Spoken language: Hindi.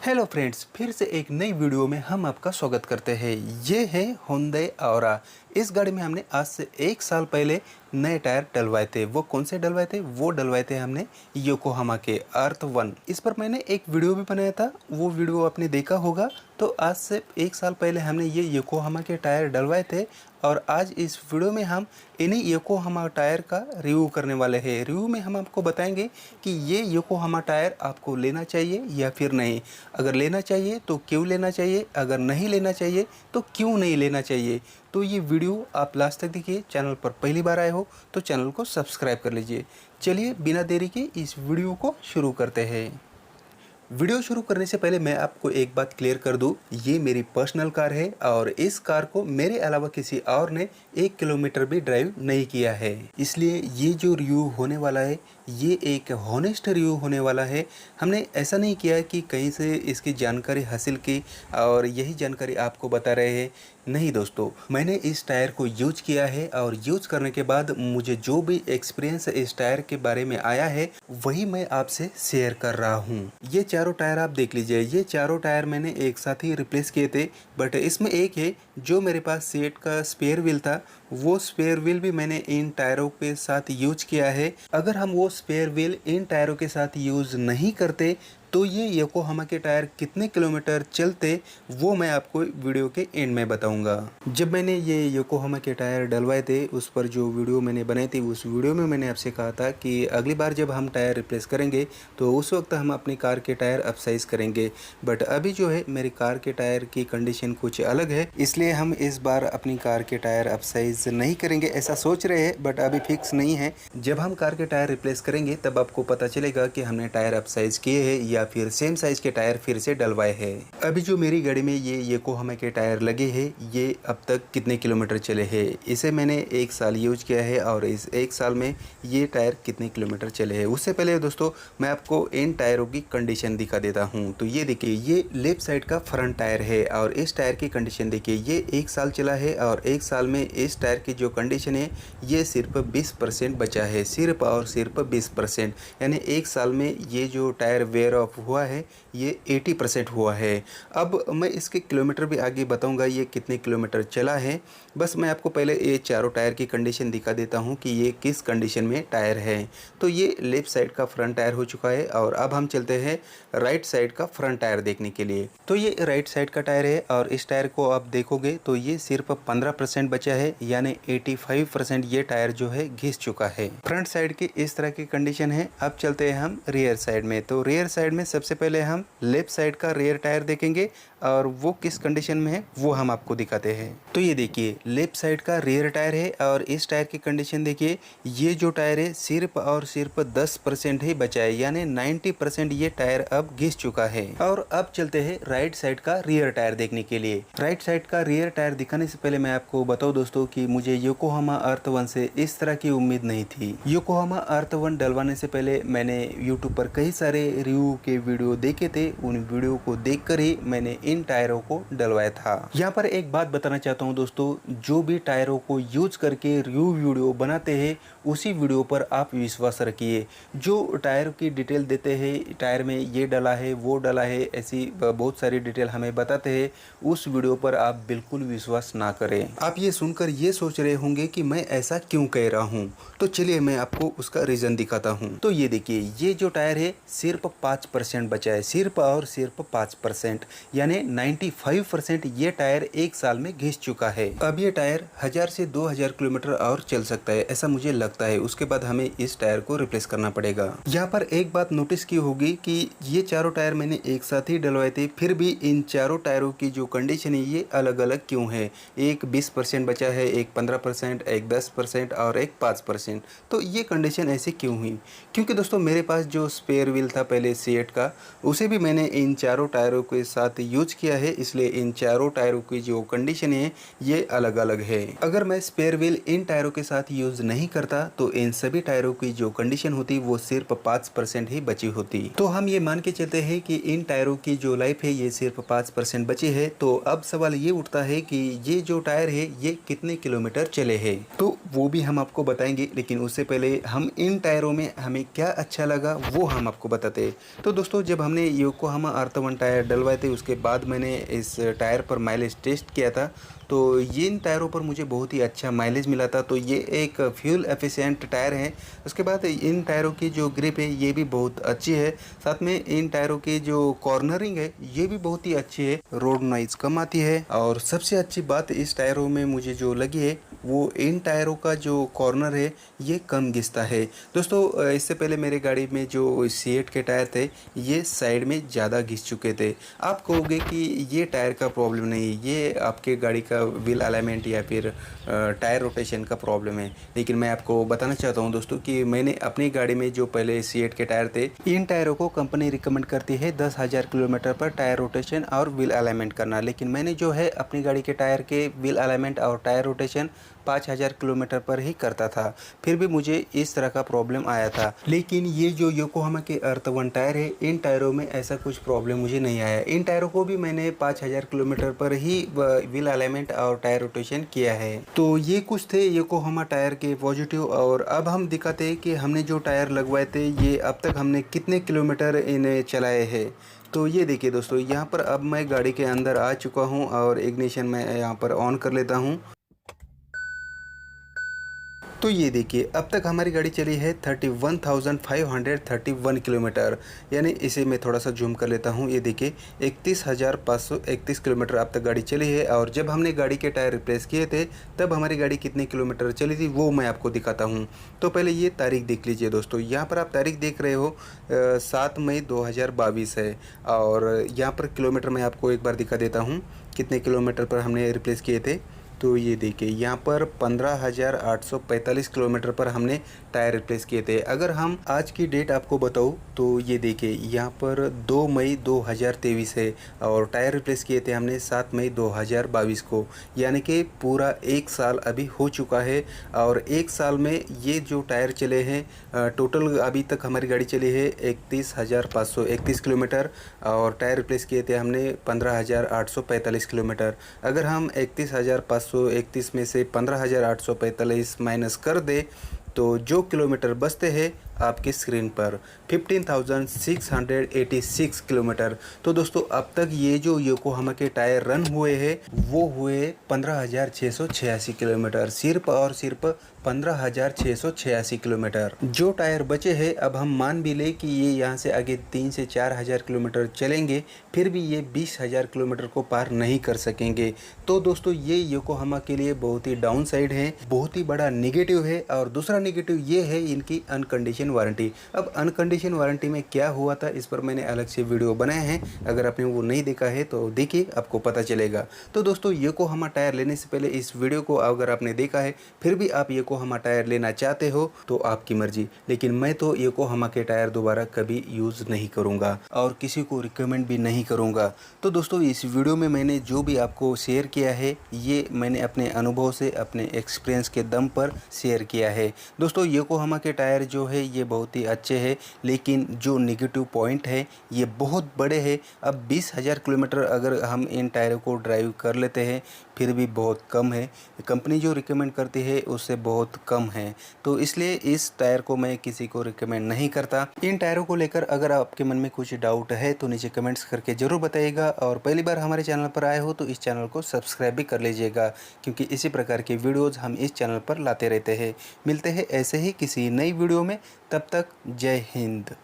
हेलो फ्रेंड्स, फिर से एक नई वीडियो में हम आपका स्वागत करते हैं। ये है Hyundai Aura। इस गाड़ी में हमने आज से 1 साल पहले नए टायर डलवाए थे। वो कौन से डलवाए थे? वो डलवाए थे हमने योकोहामा के अर्थ वन। इस पर मैंने एक वीडियो भी बनाया था, वो वीडियो आपने देखा होगा। तो आज से 1 साल पहले हमने ये योकोहामा के टायर डलवाए थे और आज इस वीडियो में हम इन्हीं योकोहामा टायर का रिव्यू करने वाले हैं। रिव्यू में हम आपको बताएंगे कि ये योकोहामा टायर आपको लेना चाहिए या फिर नहीं। अगर लेना चाहिए तो क्यों लेना चाहिए, अगर नहीं लेना चाहिए तो क्यों नहीं लेना चाहिए। तो ये वीडियो आप लास्ट तक देखिए। चैनल पर पहली बार आए हो तो चैनल को सब्सक्राइब कर लीजिए। चलिए बिना देरी के इस वीडियो को शुरू करते हैं। वीडियो शुरू करने से पहले मैं आपको एक बात क्लियर कर दूं, ये मेरी पर्सनल कार है और इस कार को मेरे अलावा किसी और ने 1 किलोमीटर भी ड्राइव नहीं किया है। इसलिए ये जो रिव्यू होने वाला है ये एक हॉनेस्ट रिव्यू होने वाला है। हमने ऐसा नहीं किया कि कहीं से इसकी जानकारी हासिल की और यही जानकारी आपको बता रहे हैं। नहीं दोस्तों, मैंने इस टायर को यूज किया है और यूज करने के बाद मुझे जो भी एक्सपीरियंस इस टायर के बारे में आया है वही मैं आपसे शेयर कर रहा हूँ। ये चारों टायर आप देख लीजिए। ये चारों टायर मैंने एक साथ ही रिप्लेस किए थे, बट इसमें एक है जो मेरे पास सीट का स्पेयर व्हील था, वो स्पेयर व्हील भी मैंने इन टायरों के साथ यूज किया है। अगर हम वो स्पेयर व्हील इन टायरों के साथ यूज नहीं करते तो ये योकोहामा के टायर कितने किलोमीटर चलते वो मैं आपको वीडियो के एंड में बताऊंगा। जब मैंने ये योकोहामा के टायर डलवाए थे उस पर जो वीडियो मैंने बनाई थी उस वीडियो में मैंने आपसे कहा था कि अगली बार जब हम टायर रिप्लेस करेंगे तो उस वक्त हम अपनी कार के टायर अपसाइज करेंगे। बट अभी जो है मेरी कार के टायर की कंडीशन कुछ अलग है, इसलिए हम इस बार अपनी कार के टायर अपसाइज नहीं करेंगे। ऐसा सोच रहे हैं बट अभी फिक्स नहीं है। जब हम कार के टायर रिप्लेस करेंगे तब आपको पता चलेगा कि हमने टायर अपसाइज किए हैं या फिर सेम साइज के टायर फिर से डलवाए हैं। अभी जो मेरी गाड़ी में ये योकोहामा के टायर लगे हैं ये अब तक कितने किलोमीटर चले हैं, इसे मैंने 1 साल यूज किया है और इस 1 साल में ये टायर कितने किलोमीटर चले हैं। उससे पहले दोस्तों मैं आपको इन टायरों की कंडीशन दिखा देता हूँ। तो ये देखिए, ये लेफ्ट साइड का फ्रंट टायर है और इस टायर की कंडीशन देखिए। ये 1 साल चला है और 1 साल में इस टायर की जो कंडीशन है ये सिर्फ 20% बचा है, सिर्फ और सिर्फ 20%। यानी 1 साल में ये जो टायर वेयर ऑफ हुआ है ये 80% हुआ है। अब मैं इसके किलोमीटर भी आगे बताऊंगा ये कितने किलोमीटर चला है। बस मैं आपको पहले ये चारों टायर की कंडीशन दिखा देता हूँ कि ये किस कंडीशन में टायर है। तो ये लेफ्ट साइड का फ्रंट टायर हो चुका है और अब हम चलते हैं राइट साइड का फ्रंट टायर देखने के लिए। तो ये राइट साइड का टायर है और इस टायर को आप देखोगे तो ये सिर्फ 15% बचा है, यानी 85% ये टायर जो है घिस चुका है। फ्रंट साइड की इस तरह की कंडीशन है। अब चलते हैं हम रियर साइड में। तो रियर साइड में सबसे पहले हम लेफ्ट साइड का रियर टायर देखेंगे और वो किस कंडीशन में है वो हम आपको दिखाते हैं। तो ये देखिए, लेफ्ट साइड का रियर टायर है और इस टायर की कंडीशन देखिए। ये जो टायर है सिर्फ और सिर्फ 10% ही बचा है, यानी 90% ये टायर अब घिस चुका है। और अब चलते हैं राइट साइड का रियर टायर देखने के लिए। राइट साइड का रियर टायर दिखाने से पहले मैं आपको बताऊं दोस्तों कि मुझे योकोहामा अर्थ वन से इस तरह की उम्मीद नहीं थी। योकोहामा अर्थ वन डलवाने से पहले मैंने यूट्यूब पर कई सारे रिव्यू के वीडियो देखे थे, उन वीडियो को देखकर ही मैंने इन टायरों को डलवाया था। यहाँ पर एक बात बताना चाहता हूँ दोस्तों, जो भी टायरों को यूज करके रिव्यू वीडियो बनाते हैं उसी वीडियो पर आप विश्वास रखिए। जो टायर की डिटेल देते हैं, टायर में ये डला है वो डला है, ऐसी बहुत सारी डिटेल हमें बताते हैं, उस वीडियो पर आप बिल्कुल विश्वास ना करें। आप ये सुनकर ये सोच रहे होंगे कि मैं ऐसा क्यों कह रहा हूँ, तो चलिए मैं आपको उसका रीजन दिखाता हूँ। तो ये देखिए, ये जो टायर है सिर्फ 5% बचा है, सिर्फ और सिर्फ 5%, यानी 95% ये टायर 1 साल में घिस चुका है। अब ये टायर 1000 से 2000 किलोमीटर और चल सकता है, ऐसा मुझे लगता है। उसके बाद हमें इस टायर को रिप्लेस करना पड़ेगा। यहाँ पर एक बात नोटिस की होगी कि ये चारों टायर मैंने एक साथ ही डलवाए थे, फिर भी इन चारों टायरों की जो कंडीशन है ये अलग अलग क्यों है। एक 20% बचा है, एक 15%, एक 10% और एक 5%। तो ये कंडीशन ऐसे क्यों हुई? क्योंकि दोस्तों मेरे पास जो स्पेयर व्हील था पहले सीएट का, उसे भी मैंने इन चारों टायरों के साथ यूज किया है, इसलिए इन चारों टायरों की जो कंडीशन है ये अलग अलग है। अगर मैं स्पेयर व्हील इन टायरों के साथ यूज नहीं करता तो इन सभी टायरों की जो कंडीशन होती वो सिर्फ 5% ही बची होती। तो हम ये मान के चलते हैं कि इन टायरों की जो लाइफ है ये सिर्फ 5% बची है। तो अब सवाल ये उठता है कि ये जो टायर है ये कितने किलोमीटर चले हैं, तो वो भी हम आपको बताएंगे। लेकिन उससे पहले हम इन टायरों में हमें क्या अच्छा लगा वो हम आपको बताते हैं। तो दोस्तों, जब हमने योकोहामा अर्थ-1 टायर डलवाए थे उसके बाद मैंने इस टायर पर माइलेज टेस्ट किया था, तो ये इन टायरों पर मुझे बहुत ही अच्छा माइलेज मिला था। तो ये एक फ्यूल एफिशिएंट टायर है। उसके बाद इन टायरों की जो ग्रिप है ये भी बहुत अच्छी है। साथ में इन टायरों की जो कॉर्नरिंग है ये भी बहुत ही अच्छी है, रोड नॉइज कम आती है। और सबसे अच्छी बात इस टायरों में मुझे जो लगी है वो इन टायरों का जो कॉर्नर है ये कम घिसता है। दोस्तों, इससे पहले मेरे गाड़ी में जो सीएट के टायर थे ये साइड में ज़्यादा घिस चुके थे। आप कहोगे कि ये टायर का प्रॉब्लम नहीं, ये आपके गाड़ी का व्हील अलाइनमेंट या फिर टायर रोटेशन का प्रॉब्लम है। लेकिन मैं आपको बताना चाहता हूं दोस्तों कि मैंने अपनी गाड़ी में जो पहले सीएट के टायर थे, इन टायरों को कंपनी रिकमेंड करती है 10,000 किलोमीटर पर टायर रोटेशन और व्हील अलाइनमेंट करना। लेकिन मैंने जो है अपनी गाड़ी के टायर के व्हील अलाइनमेंट और टायर रोटेशन 5,000 किलोमीटर पर ही करता था, फिर भी मुझे इस तरह का प्रॉब्लम आया था। लेकिन ये जो योकोहामा के अर्थ-1 टायर है, इन टायरों में ऐसा कुछ प्रॉब्लम मुझे नहीं आया। इन टायरों को भी मैंने 5,000 किलोमीटर पर ही व्हील अलाइनमेंट और टायर रोटेशन किया है। तो ये कुछ थे योकोहामा टायर के पॉजिटिव। और अब हम दिखाते हैं कि हमने जो टायर लगवाए थे ये अब तक हमने कितने किलोमीटर इन्हें चलाए हैं। तो ये देखिए दोस्तों, यहाँ पर अब मैं गाड़ी के अंदर आ चुका हूँ और इग्निशन मैं यहाँ पर ऑन कर लेता हूँ। तो ये देखिए, अब तक हमारी गाड़ी चली है 31,531 किलोमीटर। यानी इसे मैं थोड़ा सा जूम कर लेता हूँ। ये देखिए 31,531 किलोमीटर अब तक गाड़ी चली है। और जब हमने गाड़ी के टायर रिप्लेस किए थे तब हमारी गाड़ी कितने किलोमीटर चली थी वो मैं आपको दिखाता हूँ। तो पहले ये तारीख देख लीजिए दोस्तों, यहाँ पर आप तारीख देख रहे हो 7 मई 2022 है। और यहाँ पर किलोमीटर मैं आपको एक बार दिखा देता हूँ कितने किलोमीटर पर हमने रिप्लेस किए थे। तो ये देखिए यहाँ पर 15,845 किलोमीटर पर हमने टायर रिप्लेस किए थे। अगर हम आज की डेट आपको बताऊँ तो ये देखिए यहाँ पर 2 मई 2023 है और टायर रिप्लेस किए थे हमने 7 मई 2022 को। यानी कि पूरा एक साल अभी हो चुका है। और एक साल में ये जो टायर चले हैं, टोटल अभी तक हमारी गाड़ी चली है 31,531 किलोमीटर और टायर रिप्लेस किए थे हमने 15,845 किलोमीटर। अगर हम 31,531 में से 15,845 माइनस कर दे तो जो किलोमीटर बचते हैं आपकी स्क्रीन पर 15,686 किलोमीटर। तो दोस्तों, अब तक ये जो योकोहामा के टायर रन हुए हैं वो हुए 15,686 किलोमीटर, सिर्फ और सिर्फ 15,686 किलोमीटर। जो टायर बचे हैं अब हम मान भी ले कि ये यहाँ से आगे 3 से 4,000 किलोमीटर चलेंगे, फिर भी ये 20,000 किलोमीटर को पार नहीं कर सकेंगे। तो दोस्तों, ये योकोहामा के लिए बहुत ही डाउन साइड है, बहुत ही बड़ा निगेटिव है। और दूसरा निगेटिव ये है इनकी अनकंडीशन वारंटी। अब अनकंडीशन वारंटी में क्या हुआ था इस पर मैंने अलग से वीडियो बनाए हैं, अगर आपने वो नहीं देखा है तो देखिए, आपको पता चलेगा। तो दोस्तों, योकोहामा टायर लेने से पहले इस वीडियो को अगर आपने देखा है फिर भी आप योकोहामा टायर लेना चाहते हो तो आपकी मर्जी। लेकिन मैं तो योकोहामा के टायर दोबारा कभी यूज़ नहीं करूँगा और किसी को रिकमेंड भी नहीं करूँगा। तो दोस्तों, इस वीडियो में मैंने जो भी आपको शेयर किया है ये मैंने अपने अनुभव से, अपने एक्सपीरियंस के दम पर शेयर किया है। दोस्तों, योकोहामा के टायर जो है ये बहुत ही अच्छे हैं, लेकिन जो नेगेटिव पॉइंट है ये बहुत बड़े हैं। अब 20,000 किलोमीटर अगर हम इन टायरों को ड्राइव कर लेते हैं फिर भी बहुत कम है, कंपनी जो रिकमेंड करती है उससे बहुत कम है। तो इसलिए इस टायर को मैं किसी को रिकमेंड नहीं करता। इन टायरों को लेकर अगर आपके मन में कुछ डाउट है तो नीचे कमेंट्स करके ज़रूर बताइएगा। और पहली बार हमारे चैनल पर आए हो तो इस चैनल को सब्सक्राइब भी कर लीजिएगा, क्योंकि इसी प्रकार के वीडियोज़ हम इस चैनल पर लाते रहते हैं। मिलते हैं ऐसे ही किसी नई वीडियो में, तब तक जय हिंद।